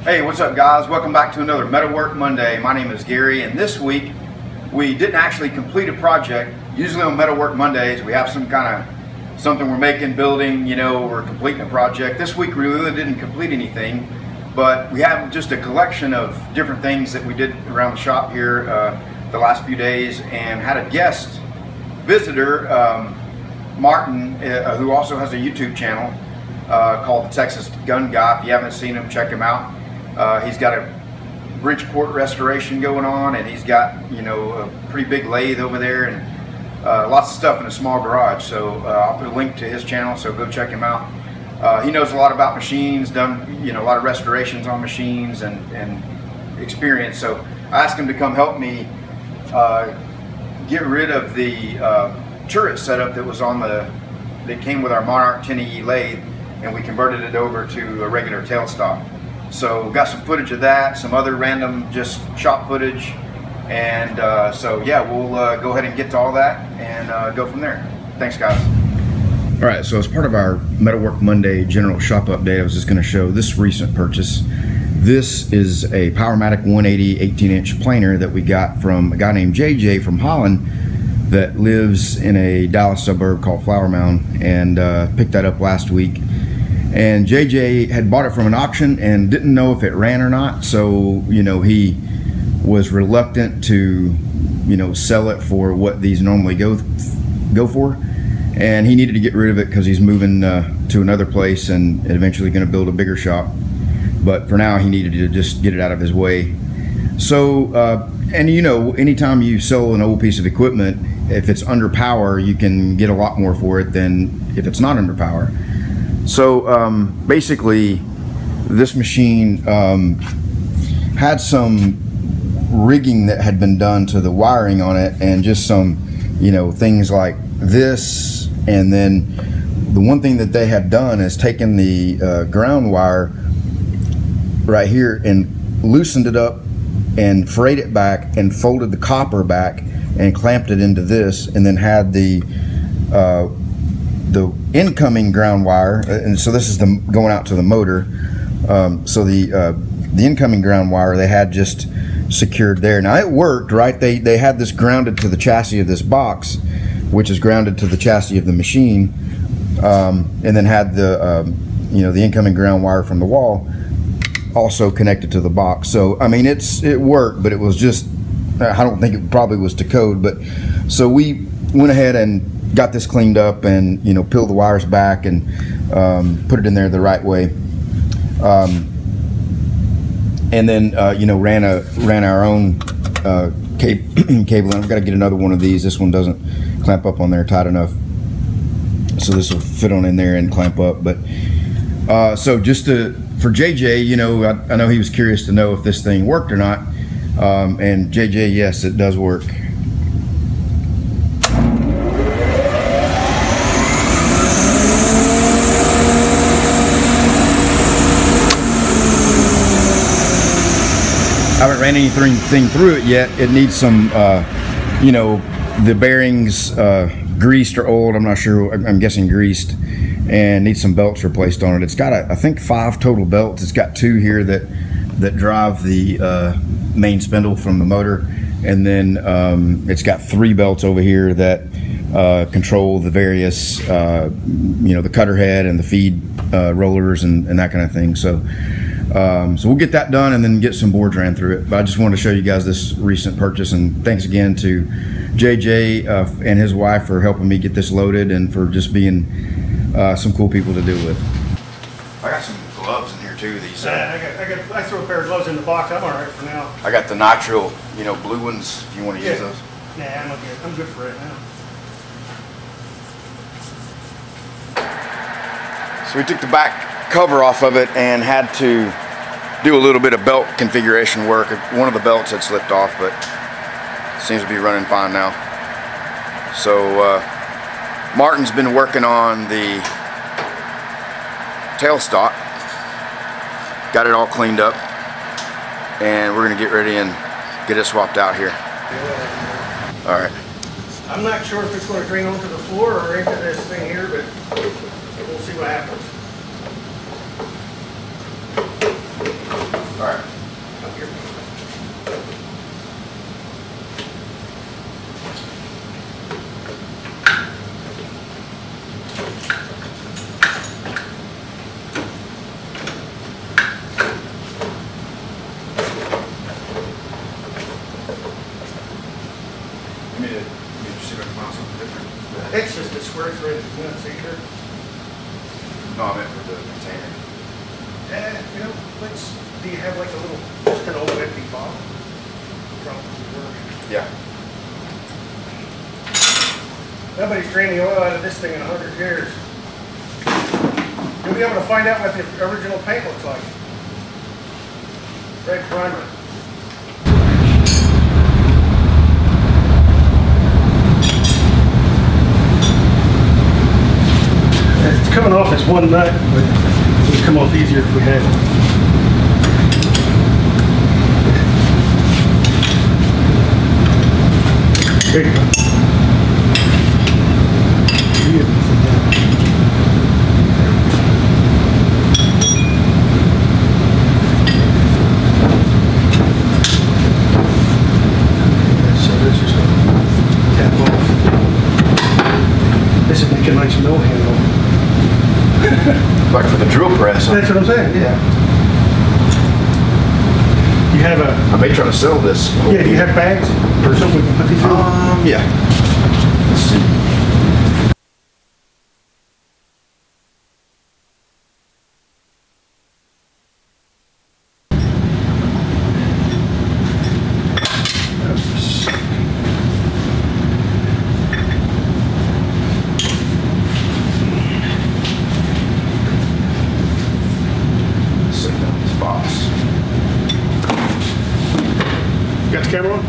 Hey, what's up guys? Welcome back to another Metalwork Monday. My name is Gary, and this week we didn't actually complete a project. Usually on Metalwork Mondays we have some kind of something we're making, building, we're completing a project. This week we really didn't complete anything, but we have just a collection of different things that we did around the shop here the last few days, and had a guest visitor, Martin, who also has a YouTube channel called The Texas Gun Guy. If you haven't seen him, check him out. He's got a Bridgeport restoration going on, and he's got a pretty big lathe over there, and lots of stuff in a small garage. So I'll put a link to his channel, so go check him out. He knows a lot about machines, done a lot of restorations on machines, and experience. So I asked him to come help me get rid of the turret setup that was on that came with our Monarch 10E lathe, and we converted it over to a regular tailstock. So got some footage of that, some other random just shop footage, and so yeah, we'll go ahead and get to all that and go from there. Thanks guys. All right, so as part of our Metalwork Monday general shop update, I was just going to show this recent purchase. This is a Powermatic 180 18-inch planer that we got from a guy named JJ from Holland that lives in a Dallas suburb called Flower Mound, and picked that up last week. And JJ had bought it from an auction and didn't know if it ran or not, so he was reluctant to sell it for what these normally go for, and he needed to get rid of it because he's moving to another place and eventually going to build a bigger shop. But for now he needed to just get it out of his way. So and anytime you sell an old piece of equipment, if it's under power, you can get a lot more for it than if it's not under power. So basically this machine had some rigging that had been done to the wiring on it, and just some things like this. And then the one thing that they had done is taken the ground wire right here and loosened it up and frayed it back and folded the copper back and clamped it into this, and then had the incoming ground wire, and so this is the going out to the motor. So the incoming ground wire they had just secured there. Now it worked, right? They had this grounded to the chassis of this box, which is grounded to the chassis of the machine, and then had the the incoming ground wire from the wall also connected to the box. So I mean it worked, but it was just, I don't think it probably was to code. But so we went ahead and got this cleaned up and peeled the wires back and put it in there the right way, and then ran our own cable. I've got to get another one of these. This one doesn't clamp up on there tight enough, so this will fit on in there and clamp up. But so just for JJ, I know he was curious to know if this thing worked or not, and JJ, yes, it does work. I haven't ran anything through it yet. It needs some, the bearings greased or old. I'm not sure. I'm guessing greased, and needs some belts replaced on it. It's got, I think, 5 total belts. It's got 2 here that drive the main spindle from the motor, and then it's got 3 belts over here that control the various, the cutter head and the feed rollers and that kind of thing. So we'll get that done and then get some boards ran through it. But I just wanted to show you guys this recent purchase, and thanks again to JJ and his wife for helping me get this loaded, and for just being some cool people to deal with. I got some gloves in here too. These I threw a pair of gloves in the box. I'm all right for now. I got the Nitrile, blue ones. If you want to use those. Nah, I'm okay. I'm good for right now. So we took the back cover off of it and had to do a little bit of belt configuration work. One of the belts had slipped off, but seems to be running fine now. So Martin's been working on the tailstock, got it all cleaned up, and we're gonna get ready and get it swapped out here. All right. I'm not sure if it's going to drain onto the floor or into this thing here, but we'll see what happens. All right. Up here. You need to see if I can find something different. It's just a square thread, you know, see here? No, I meant for the container. You know, do you have like a little, just an old empty bottle? Probably work. Yeah. Nobody's drained the oil out of this thing in 100 years. You'll be able to find out what the original paint looks like. Red primer. It's coming off as one nut, but it would come off easier if we had it. There you go. So this is tap off. This would make a nice mill handle. Like for the drill press. Huh? That's what I'm saying, yeah. You have a, I may try to sell this. yeah, do you have bags or something we can put these in? Yeah. Let's see. Got the camera on?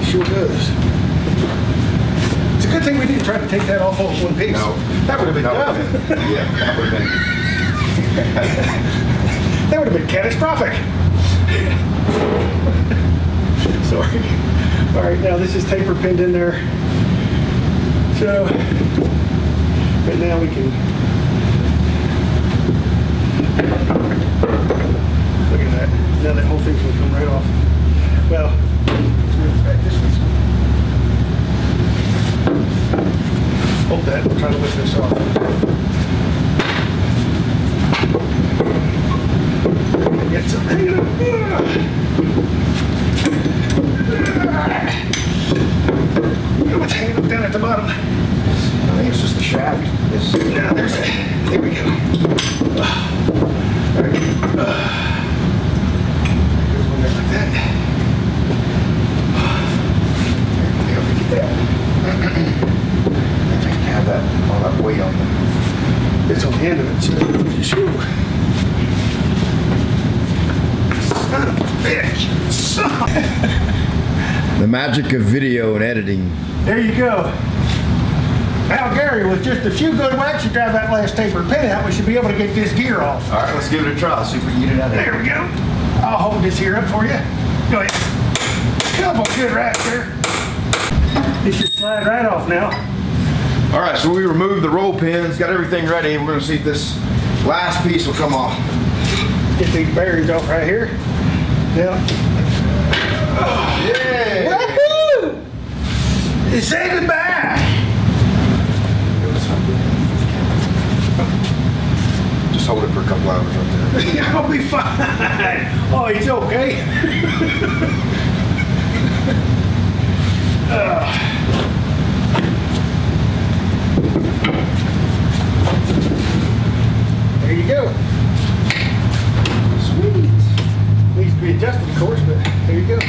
Sure does. It's a good thing we didn't try to take that off all in one piece. No. That would have been dumb. Yeah, that would have been. That would have been catastrophic. Sorry. All right, now this is taper pinned in there. So, but now we can. Look at that. Now that whole thing's going to come right off. Well, let's move it back this way. Hold that. I'm trying to lift this off. Get some hanging up. What's hanging up down at the bottom? I think it's just the shaft. Yeah, there's it. There we go. All right. There's one there like that. There we get that. I can have that all that weight on them. It's on the end of it, so shoo. Son of a bitch. The magic of video and editing. There you go. Now, Gary, with just a few good whacks, you drive that last taper pin out, we should be able to get this gear off. All right, let's give it a try. See if we can get it out of There we go. I'll hold this here up for you. Go ahead. Couple good wraps there. This should slide right off now. All right, so we removed the roll pins, got everything ready. We're gonna see if this last piece will come off. Get these bearings off right here. Now. Yay! Woohoo! Say goodbye. Just hold it for a couple hours right there. I'll be fine. Oh, he's okay. There you go. Sweet. Needs to be adjusted, of course, but there you go.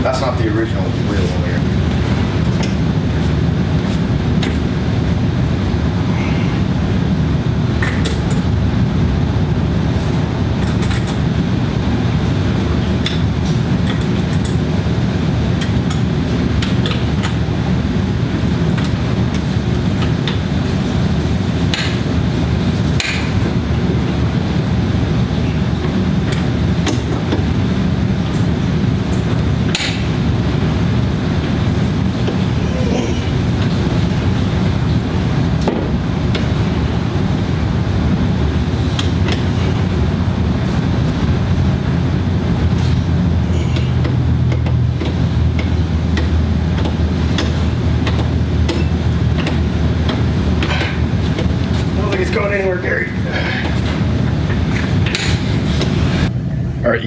That's not the original wheel on here.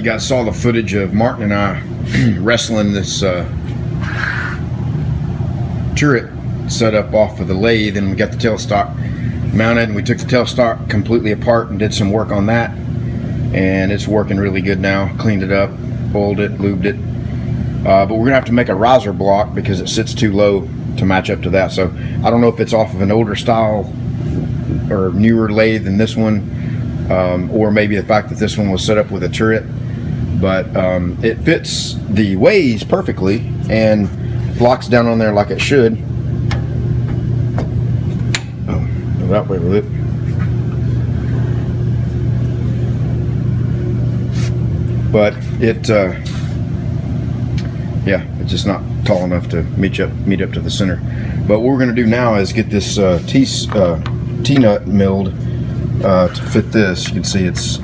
you guys saw the footage of Martin and I wrestling this turret set up off of the lathe, and we got the tailstock mounted, and we took the tailstock completely apart and did some work on that, and it's working really good now. Cleaned it up, oiled it, lubed it, but we're gonna have to make a riser block because it sits too low to match up to that. So I don't know if it's off of an older style or newer lathe than this one, or maybe the fact that this one was set up with a turret, but it fits the ways perfectly and locks down on there like it should. Oh, go that way with it. But it yeah, it's just not tall enough to meet up to the center. But what we're going to do now is get this T-nut milled to fit this. You can see it's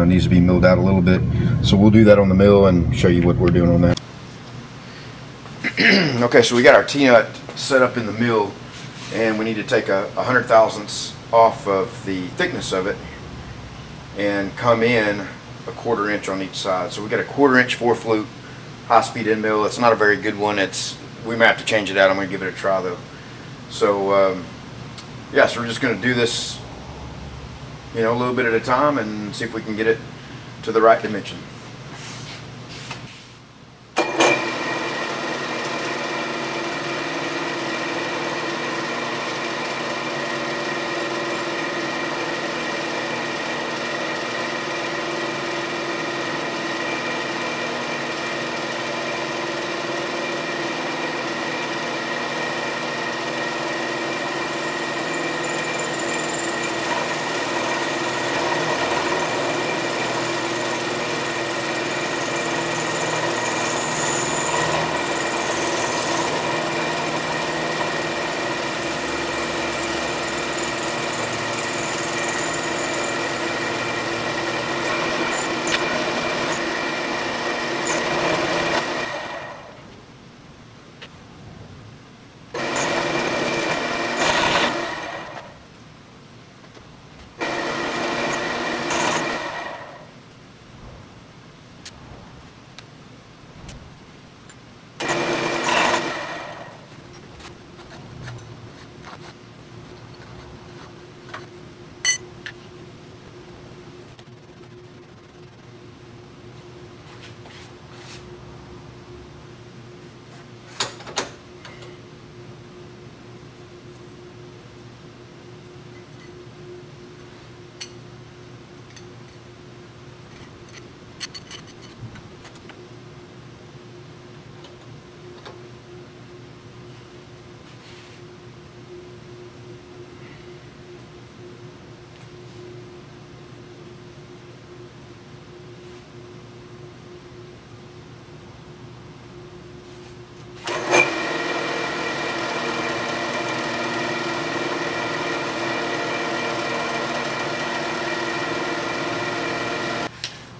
needs to be milled out a little bit, so we'll do that on the mill and show you what we're doing on that. Okay, so we got our T-nut set up in the mill, and we need to take a 100 thousandths off of the thickness of it and come in a 1/4 inch on each side. So we got a 1/4 inch 4-flute high-speed end mill. It's not a very good one. We might have to change it out. I'm going to give it a try though. So yeah, so we're just going to do this, you know, a little bit at a time and see if we can get it to the right dimension.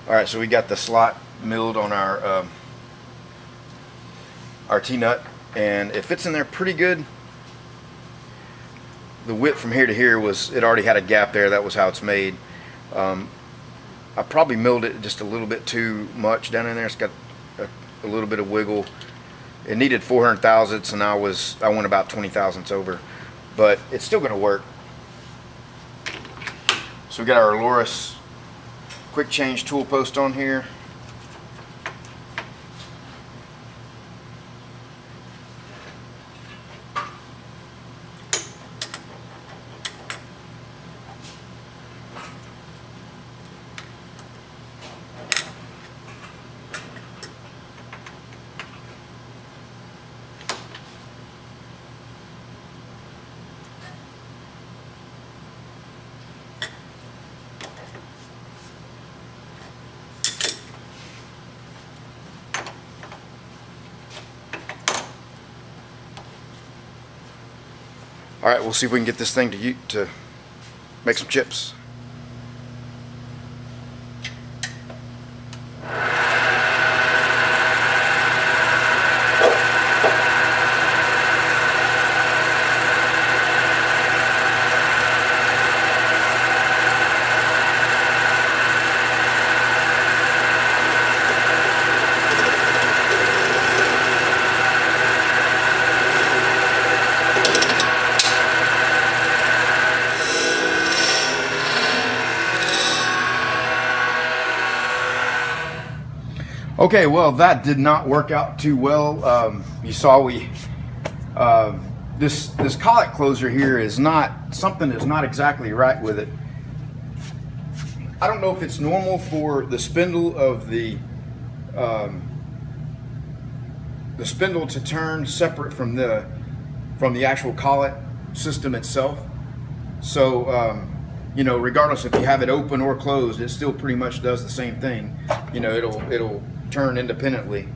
Alright, so we got the slot milled on our T-nut, and it fits in there pretty good. The width from here to here it already had a gap there. That was how it's made. I probably milled it just a little bit too much down in there. It's got a little bit of wiggle. It needed 400 thousandths, and I went about 20 thousandths over, but it's still going to work. So we got our Loris quick change tool post on here. Alright, we'll see if we can get this thing to make some chips. Okay, well, that did not work out too well. You saw this collet closer here is not, something is not exactly right with it. I don't know if it's normal for the spindle of the spindle to turn separate from the actual collet system itself. So you know, regardless if you have it open or closed, it still pretty much does the same thing. You know, it'll turn independently.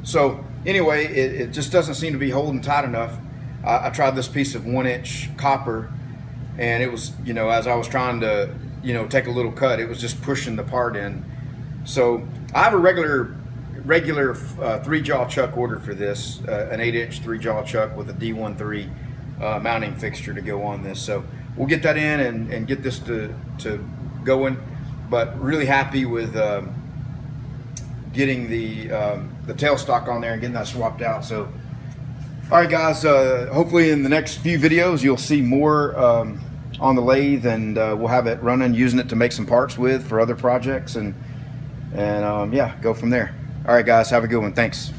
So anyway, it just doesn't seem to be holding tight enough. I tried this piece of 1-inch copper, and it was, you know, as I was trying to, you know, take a little cut, it was just pushing the part in. So I have a regular 3-jaw chuck ordered for this, an 8-inch 3-jaw chuck with a D13 mounting fixture to go on this. So we'll get that in and get this to going. But really happy with getting the tailstock on there and getting that swapped out. So, all right, guys. Hopefully, in the next few videos, you'll see more on the lathe, and we'll have it running, using it to make some parts with for other projects, and yeah, go from there. All right, guys. Have a good one. Thanks.